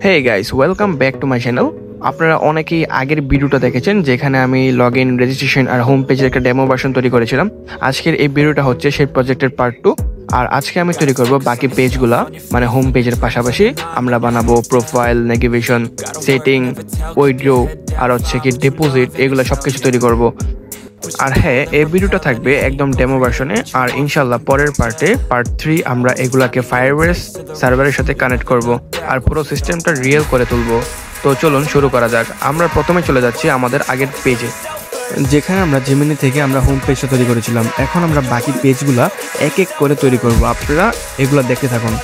Hey guys, welcome back to my channel. আপনারা অনেকেই আগের ভিডিওটা দেখেছেন যেখানে আমি লগইন রেজিস্ট্রেশন আর হোম পেজের একটা ডেমো ভার্সন তৈরি করেছিলাম। আজকের এই ভিডিওটা হচ্ছে সেই প্রজেক্টের পার্ট 2 আর আজকে আমি তৈরি করব বাকি পেজগুলা, মানে হোম পেজের পাশাপাশি আমরা বানাবো প্রোফাইল, নেভিগেশন, সেটিং, উইথড্র আর হচ্ছে কি ডিপোজিট, এগুলো সবকিছু তৈরি করব। আর হ্যাঁ, এই ভিডিওটা থাকবে একদম ডেমো ভার্সনে, আর ইনশাল্লাহ পরের পার্টে পার্ট 3 আমরা এগুলাকে ফায়ারবেস সার্ভারের সাথে কানেক্ট করব আর পুরো সিস্টেমটা রিয়েল করে তুলবো। তো চলুন শুরু করা যাক। আমরা প্রথমে চলে যাচ্ছি আমাদের আগের পেজে, যেখানে আমরা জেমিনি থেকে আমরা হোম পেজটা তৈরি করেছিলাম। এখন আমরা বাকি পেজগুলা এক এক করে তৈরি করব, আপনারা এগুলা দেখতে থাকুন।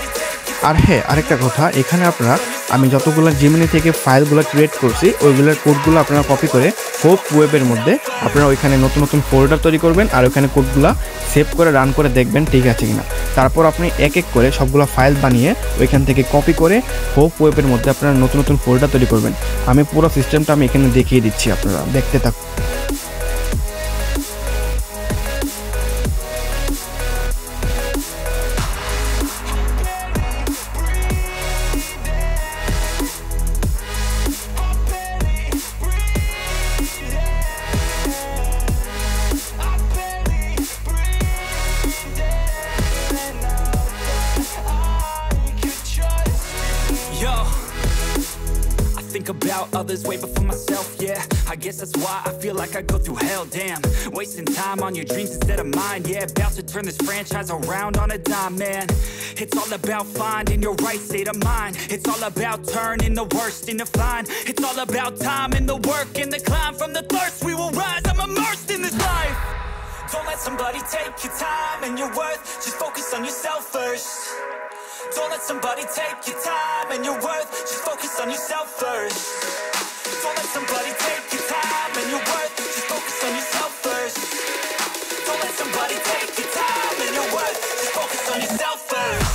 আর হ্যাঁ, আরেকটা কথা, এখানে আপনারা আমি যতগুলো জেমিনি থেকে ফাইলগুলো ক্রিয়েট করছি ওইগুলোর কোডগুলো আপনারা কপি করে হোপ ওয়েবের মধ্যে আপনারা ওইখানে নতুন নতুন ফোল্ডার তৈরি করবেন আর ওইখানে কোডগুলো সেভ করে রান করে দেখবেন ঠিক আছে কিনা। তারপর আপনি এক এক করে সবগুলো ফাইল বানিয়ে ওইখান থেকে কপি করে হোপ ওয়েবের মধ্যে আপনারা নতুন নতুন ফোল্ডার তৈরি করবেন। আমি পুরো সিস্টেমটা আমি এখানে দেখিয়ে দিচ্ছি, আপনারা দেখতে থাকুন। About others way before myself, yeah. I guess that's why I feel like I go through hell, damn. Wasting time on your dreams instead of mine, yeah. About to turn this franchise around on a dime, man. It's all about finding your right state of mind. It's all about turning the worst into fine. It's all about time and the work and the climb. From the thirst we will rise, I'm immersed in this life. Don't let somebody take your time and your worth. Just focus on yourself first. Don't let somebody take your time and your worth. Just focus on yourself first. Don't let somebody take your time and your worth. Just focus on yourself first. Don't let somebody take your time and your worth. Just focus on yourself first.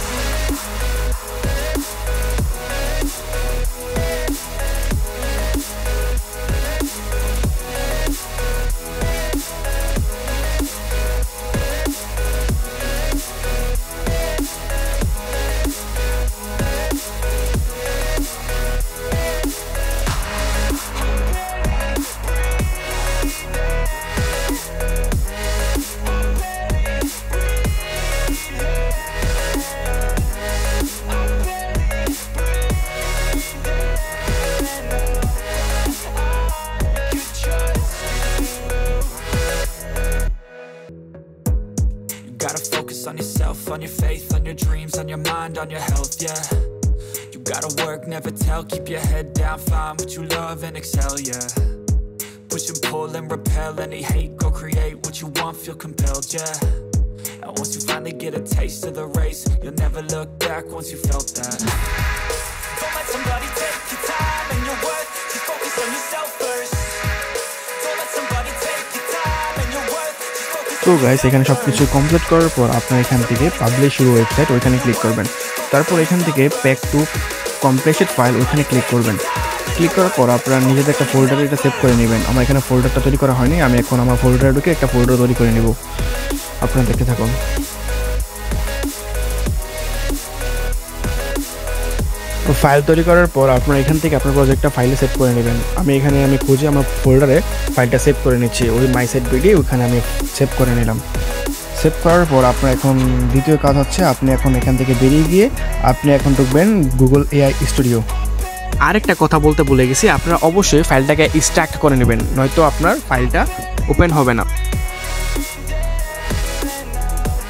Gotta focus on yourself, on your faith, on your dreams, on your mind, on your health, yeah. You gotta work, never tell, keep your head down, find what you love and excel, yeah. Push and pull and repel any hate, go create what you want, feel compelled, yeah. And once you finally get a taste of the race, you'll never look back once you felt that. Don't let somebody take your time and your worth, just focus on yourself first. Don't let somebody take your time and your worth. তো guys, এখানে সব কিছু complete করার পর আপনার এখান থেকে publish your website ওইখানে ক্লিক করবেন। তারপর এখান থেকে প্যাক টু কমপ্লিটেড ফাইল ওইখানে ক্লিক করবেন। ক্লিক করার পর আপনারা নিজেদের একটা ফোল্ডারে এটা সেভ করে নেবেন। আমার এখানে ফোল্ডারটা তৈরি করা হয়নি, আমি এখন আমার ফোল্ডারে ঢুকে একটা ফোল্ডার তৈরি করে নেব। আপনারা দেখতে থাকুন। ফাইল তৈরি করার পর আপনারা এখান থেকে আপনার প্রজেক্টটা ফাইলে সেভ করে নেবেন। আমি খুঁজে আমার ফোল্ডারে ফাইলটা সেভ করে নিচ্ছি, ওই মাই সেট ভিডিও ওইখানে আমি সেভ করে নিলাম। সেভ করার পর আপনার এখন দ্বিতীয় কাজ হচ্ছে আপনি এখন এখান থেকে বেরিয়ে গিয়ে আপনি এখন ঢুকবেন গুগল এআই স্টুডিও। আরেকটা কথা বলতে ভুলে গেছি, আপনারা অবশ্যই ফাইলটাকে এক্সট্রাক্ট করে নেবেন, নয়তো আপনার ফাইলটা ওপেন হবে না।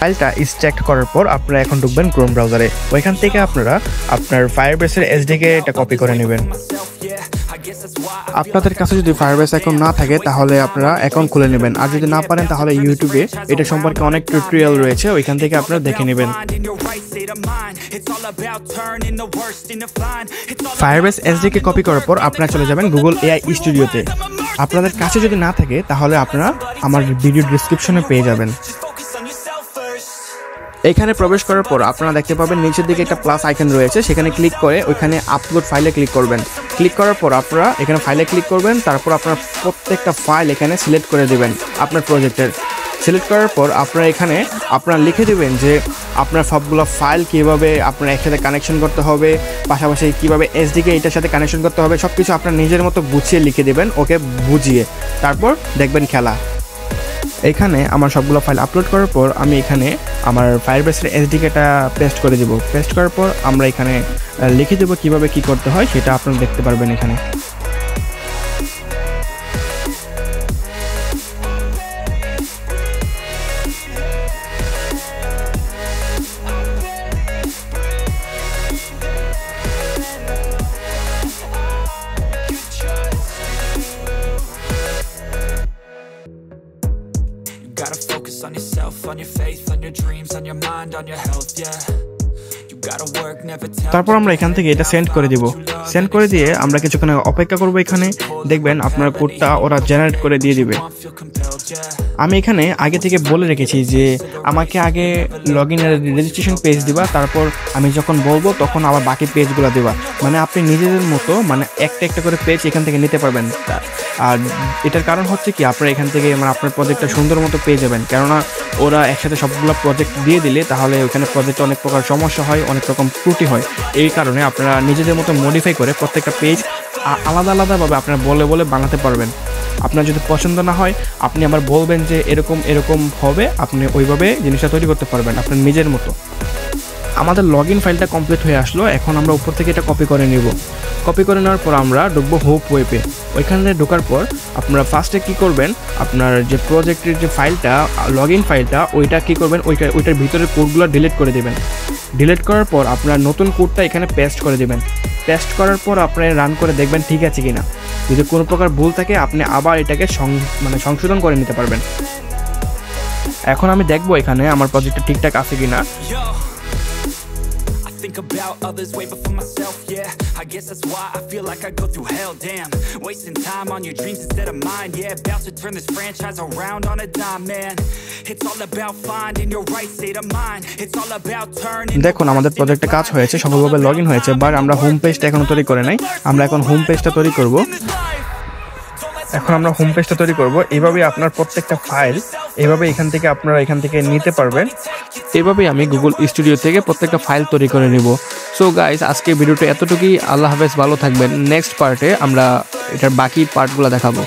ফাইলটা এক্সট্রাক্ট করার পর আপনারা এখন ঢুকবেন ক্রোম ব্রাউজারে। ওইখান থেকে আপনারা আপনার ফায়ারবেসের এসডিকে এটা কপি করে নেবেন। আপনাদের কাছে যদি ফায়ারবেস অ্যাকাউন্ট না থাকে তাহলে আপনারা অ্যাকাউন্ট খুলে নেবেন, আর যদি না পারেন তাহলে ইউটিউবে এটা সম্পর্কে অনেক টিউটোরিয়াল রয়েছে, ওইখান থেকে আপনারা দেখে নেবেন। ফায়ারবেস এসডিকে কপি করার পর আপনারা চলে যাবেন গুগল এআই স্টুডিওতে। আপনাদের কাছে যদি না থাকে তাহলে আপনারা আমার ভিডিও ডেসক্রিপশনে পেয়ে যাবেন। এখানে প্রবেশ করার পর আপনারা দেখতে পাবেন নিচের দিকে একটা প্লাস আইকন রয়েছে, সেখানে ক্লিক করে ওইখানে আপলোড ফাইলে ক্লিক করবেন। ক্লিক করার পর আপনারা এখানে ফাইলে ক্লিক করবেন, তারপর আপনারা প্রত্যেকটা ফাইল এখানে সিলেক্ট করে দেবেন আপনার প্রজেক্টের। সিলেক্ট করার পর আপনারা এখানে আপনারা লিখে দেবেন যে আপনার সবগুলো ফাইল কীভাবে আপনার একসাথে কানেকশন করতে হবে, পাশাপাশি কীভাবে এসডিকে এটার সাথে কানেকশন করতে হবে, সব কিছু আপনার নিজের মতো গুছিয়ে লিখে দেবেন, ওকে বুঝিয়ে। তারপর দেখবেন খেলা। এখানে আমার সবগুলো ফাইল আপলোড করার পর আমি এখানে আমার ফায়ারবেসের এসডিকেটা পেস্ট করে দেব। পেস্ট করার পর আমরা এখানে লিখে দেবো কীভাবে কী করতে হয়, সেটা আপনারা দেখতে পারবেন এখানে। Gotta focus on yourself, on your faith, on your dreams, on your mind, on your health, yeah. You gotta work, never tell. তারপর আমরা এখান থেকে এটা সেন্ড করে দিব। সেন্ড করে দিয়ে আমরা কিছুক্ষণ অপেক্ষা করব। এখানে দেখবেন আপনার কোডটা ওরা জেনারেট করে দিয়ে দিবে। আমি এখানে আগে থেকে বলে রেখেছি যে আমাকে আগে লগ ইন রেজিস্ট্রেশন পেজ দিবা, তারপর আমি যখন বলবো তখন আবার বাকি পেজগুলো দিবা। মানে আপনি নিজেদের মতো মানে একটা একটা করে পেজ এখান থেকে নিতে পারবেন। আর এটার কারণ হচ্ছে কি, আপনারা এখান থেকে মানে আপনার প্রজেক্টটা সুন্দর মতো পেয়ে যাবেন। কেননা ওরা একসাথে সবগুলো প্রজেক্ট দিয়ে দিলে তাহলে ওখানে প্রজেক্টে অনেক প্রকার সমস্যা হয়, অনেক রকম ত্রুটি হয়। এই কারণে আপনারা নিজেদের মতো মডিফাই করে প্রত্যেকটা পেজ আলাদা আলাদাভাবে আপনারা বলে বলে বানাতে পারবেন। আপনার যদি পছন্দ না হয় আপনি আবার বলবেন যে এরকম এরকম হবে, আপনি ওইভাবে জিনিসটা তৈরি করতে পারবেন আপনার নিজের মতো। আমাদের লগ ইন ফাইলটা কমপ্লিট হয়ে আসলো। এখন আমরা উপর থেকে এটা কপি করে নিব। কপি করে নেওয়ার পর আমরা ঢুকবো হোপ ওয়েবে। ওইখানে ঢোকার পর আপনারা ফার্স্টে কী করবেন, আপনার যে প্রজেক্টের যে ফাইলটা লগ ইন ফাইলটা ওইটা কী করবেন, ওইটার ভিতরের কোডগুলো ডিলিট করে দেবেন। ডিলিট করার পর আপনার নতুন কোডটা এখানে পেস্ট করে দেবেন। পেস্ট করার পর আপনারা রান করে দেখবেন ঠিক আছে কিনা। যদি কোনো প্রকার ভুল থাকে আপনি আবার এটাকে সংশোধন করে নিতে পারবেন। এখন আমি দেখবো এখানে আমার প্রজেক্টটা ঠিকঠাক আছে কিনা। Think about others way before myself, yeah. I guess that's why I feel like I go through hell, damn. Wasting time on your dreams instead of mine, yeah. About to turn this franchise around on a dime, man. It's all about finding your right state of mind. It's all about turning. দেখুন আমাদের প্রজেক্টে কাজ হয়েছে, সফলভাবে log in হয়েছে, but আমরা home পেজটা এখনো তৈরি করে নাই। আমরা এখন হোম পেজটা তৈরি করব। এইভাবেই আপনার প্রত্যেকটা ফাইল এইভাবে এখান থেকে নিতে পারবেন। এইভাবেই আমি গুগল স্টুডিও থেকে প্রত্যেকটা ফাইল তৈরি করে নিব। সো গাইস, আজকে ভিডিওটা এতটুকুই। আল্লাহ হাফেজ, ভালো থাকবেন। নেক্সট পার্টে আমরা এটার বাকি পার্টগুলো দেখাবো।